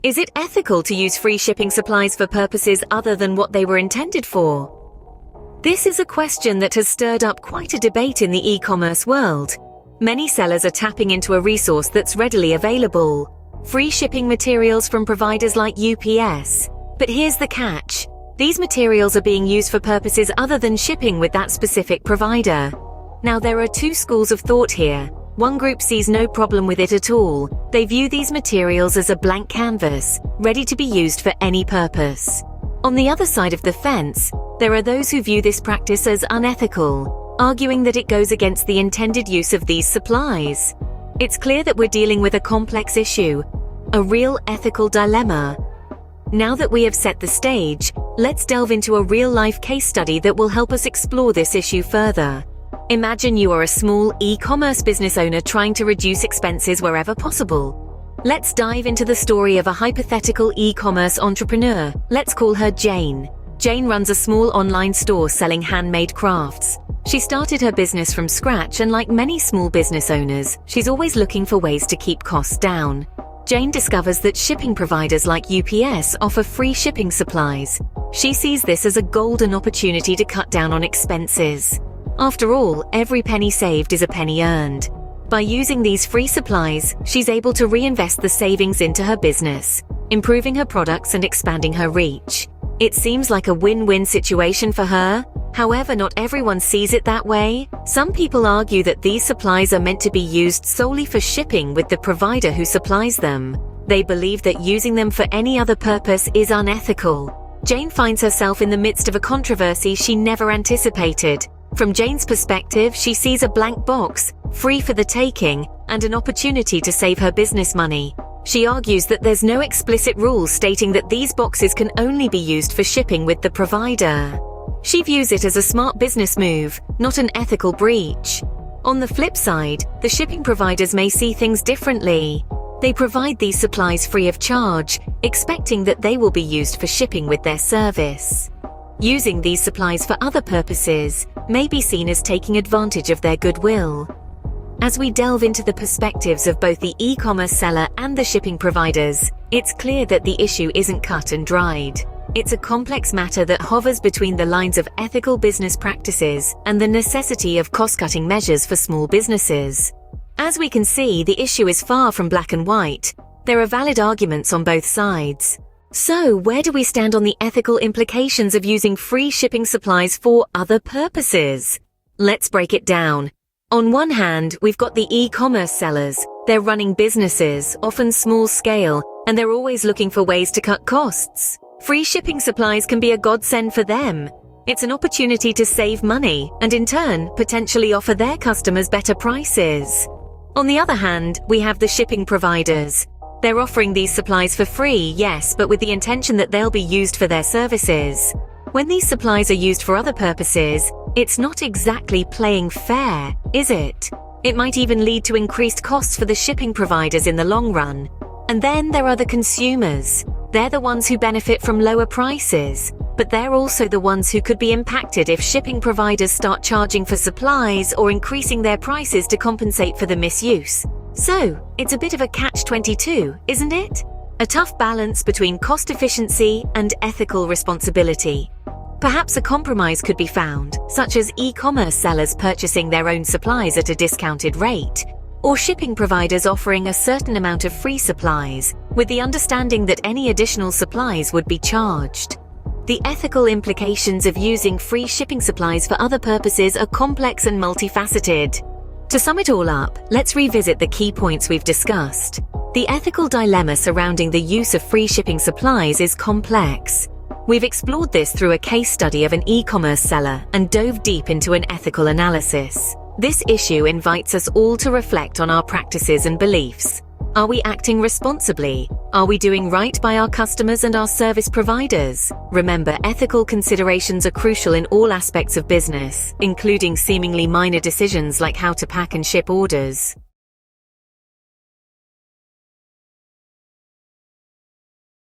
Is it ethical to use free shipping supplies for purposes other than what they were intended for? This is a question that has stirred up quite a debate in the e-commerce world. Many sellers are tapping into a resource that's readily available: free shipping materials from providers like UPS. But here's the catch. These materials are being used for purposes other than shipping with that specific provider. Now, there are two schools of thought here. One group sees no problem with it at all. They view these materials as a blank canvas, ready to be used for any purpose. On the other side of the fence, there are those who view this practice as unethical, arguing that it goes against the intended use of these supplies. It's clear that we're dealing with a complex issue, a real ethical dilemma. Now that we have set the stage, let's delve into a real-life case study that will help us explore this issue further. Imagine you are a small e-commerce business owner trying to reduce expenses wherever possible. Let's dive into the story of a hypothetical e-commerce entrepreneur. Let's call her Jane. Jane runs a small online store selling handmade crafts. She started her business from scratch, and like many small business owners, she's always looking for ways to keep costs down. Jane discovers that shipping providers like UPS offer free shipping supplies. She sees this as a golden opportunity to cut down on expenses. After all, every penny saved is a penny earned. By using these free supplies, she's able to reinvest the savings into her business, improving her products and expanding her reach. It seems like a win-win situation for her. However, not everyone sees it that way. Some people argue that these supplies are meant to be used solely for shipping with the provider who supplies them. They believe that using them for any other purpose is unethical. Jane finds herself in the midst of a controversy she never anticipated. From Jane's perspective, she sees a blank box, free for the taking, and an opportunity to save her business money. She argues that there's no explicit rule stating that these boxes can only be used for shipping with the provider. She views it as a smart business move, not an ethical breach. On the flip side, the shipping providers may see things differently. They provide these supplies free of charge, expecting that they will be used for shipping with their service. Using these supplies for other purposes may be seen as taking advantage of their goodwill. As we delve into the perspectives of both the e-commerce seller and the shipping providers, it's clear that the issue isn't cut and dried. It's a complex matter that hovers between the lines of ethical business practices and the necessity of cost-cutting measures for small businesses. As we can see, the issue is far from black and white. There are valid arguments on both sides. So, where do we stand on the ethical implications of using free shipping supplies for other purposes? Let's break it down. On one hand, we've got the e-commerce sellers. They're running businesses, often small scale, and they're always looking for ways to cut costs. Free shipping supplies can be a godsend for them. It's an opportunity to save money and in turn, potentially offer their customers better prices. On the other hand, we have the shipping providers. They're offering these supplies for free, yes, but with the intention that they'll be used for their services. When these supplies are used for other purposes, it's not exactly playing fair, is it? It might even lead to increased costs for the shipping providers in the long run. And then there are the consumers. They're the ones who benefit from lower prices, but they're also the ones who could be impacted if shipping providers start charging for supplies or increasing their prices to compensate for the misuse. So, it's a bit of a catch-22, isn't it? A tough balance between cost efficiency and ethical responsibility. Perhaps a compromise could be found, such as e-commerce sellers purchasing their own supplies at a discounted rate, or shipping providers offering a certain amount of free supplies, with the understanding that any additional supplies would be charged. The ethical implications of using free shipping supplies for other purposes are complex and multifaceted. To sum it all up, let's revisit the key points we've discussed. The ethical dilemma surrounding the use of free shipping supplies is complex. We've explored this through a case study of an e-commerce seller and dove deep into an ethical analysis. This issue invites us all to reflect on our practices and beliefs. Are we acting responsibly? Are we doing right by our customers and our service providers? Remember, ethical considerations are crucial in all aspects of business, including seemingly minor decisions like how to pack and ship orders.